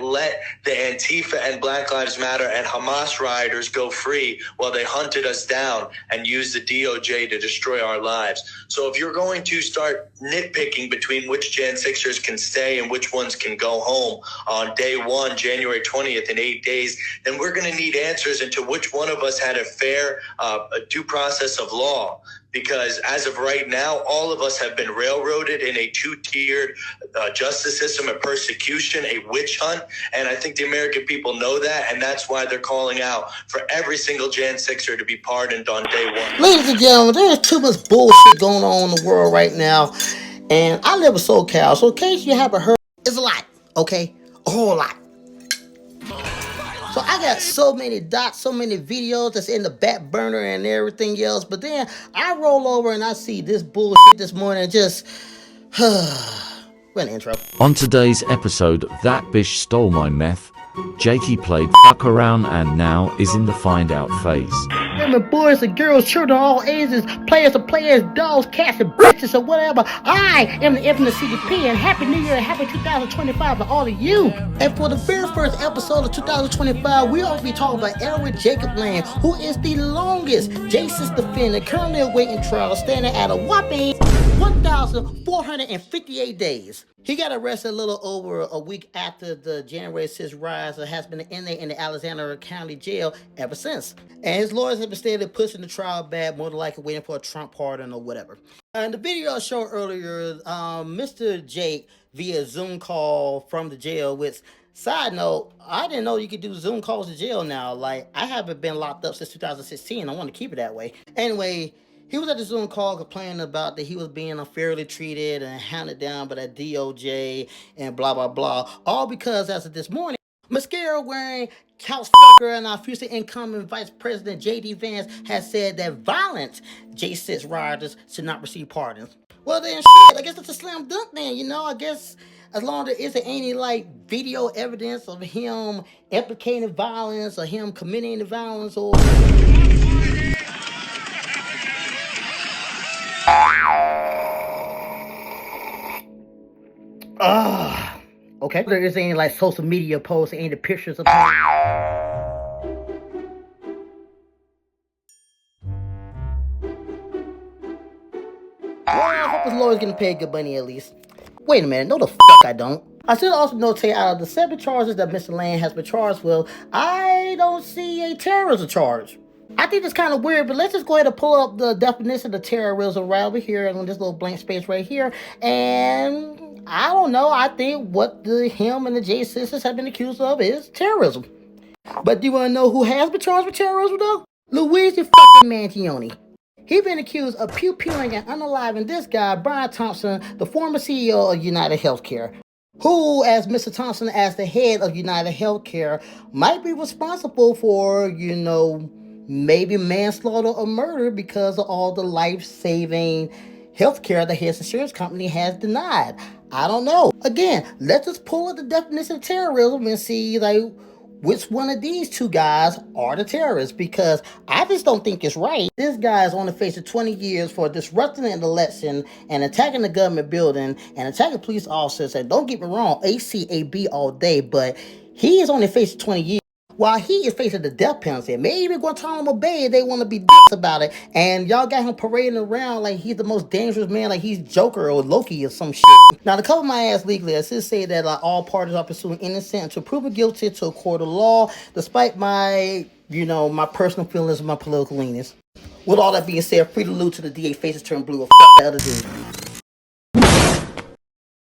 let the Antifa and Black Lives Matter and Hamas rioters go free while they hunted us down and used the DOJ to destroy our lives. So if you're going to start nitpicking between which Jan 6ers can stay and which ones can go home on day one, January 20th, in 8 days, then we're going to need answers into which one of us had a fair due process of law. Because as of right now, all of us have been railroaded in a two-tiered justice system, a persecution, a witch hunt. And I think the American people know that. And that's why they're calling out for every single Jan 6er to be pardoned on day one. Ladies and gentlemen, there's too much bullshit going on in the world right now. And I live in SoCal. So in case you haven't heard, it's a lot, okay? A whole lot. So I got so many docs, so many videos that's in the back burner and everything else. But then I roll over and I see this bullshit this morning and just... Run intro. On today's episode, that bitch stole my meth. Jakey played fuck around and now is in the find out phase. Women, boys and girls, children, all ages, players and players, dogs, cats and bitches or whatever. I am the infamous CDP, and Happy New Year and Happy 2025 to all of you. And for the very first episode of 2025, we will be talking about Edward Jacob Land, who is the longest J6 defendant currently awaiting trial, standing at a whopping 1,458 days. He got arrested a little over a week after the January 6th riots and has been an inmate in the Alexander County Jail ever since. And his lawyers have been steadily pushing the trial back, more than likely waiting for a Trump pardon or whatever. In the video I showed earlier, Mr. Jake via Zoom call from the jail, which, side note, I didn't know you could do Zoom calls to jail now. Like, I haven't been locked up since 2016. I want to keep it that way. Anyway, he was at the Zoom call complaining about that he was being unfairly treated and hounded down by the DOJ and blah, blah, blah. All because as of this morning, mascara wearing couch fucker and our future incoming Vice President J.D. Vance has said that violent J6 rioters should not receive pardons. Well then shit, I guess that's a slam dunk then, you know. I guess as long as there isn't any like video evidence of him implicating violence or him committing the violence or... Okay. There isn't any like social media posts, any pictures of him. Well, I hope his lawyer's getting paid good money at least. Wait a minute, no the fuck I don't. I should also notate out of the 7 charges that Mr. Land has been charged with, I don't see a terrorism charge. I think it's kind of weird, but let's just go ahead and pull up the definition of terrorism right over here on this little blank space right here. And I don't know, I think what him and the J6s have been accused of is terrorism. But do you want to know who has been charged with terrorism though? Luigi fucking Manigone. He's been accused of pew-pewing and unaliving this guy, Brian Thompson, the former CEO of United Healthcare, who, as Mr. Thompson, as the head of United Healthcare, might be responsible for, you know, maybe manslaughter or murder because of all the life-saving healthcare that his insurance company has denied. I don't know. Again, let's just pull up the definition of terrorism and see like which one of these two guys are the terrorists, because I just don't think it's right. This guy is on the face of 20 years for disrupting an election and attacking the government building and attacking police officers. And don't get me wrong, ACAB all day, but he is on the face of 20 years. While he is facing the death penalty. Maybe Guantanamo Bay, they want to be dicks about it. And y'all got him parading around like he's the most dangerous man, like he's Joker or Loki or some shit. Now, to cover my ass legally, I should say that all parties are pursuing innocent until proven guilty to a court of law, despite my, you know, my personal feelings and my political leanings. With all that being said, free to loot to the DA faces turn blue or f*** the other dude.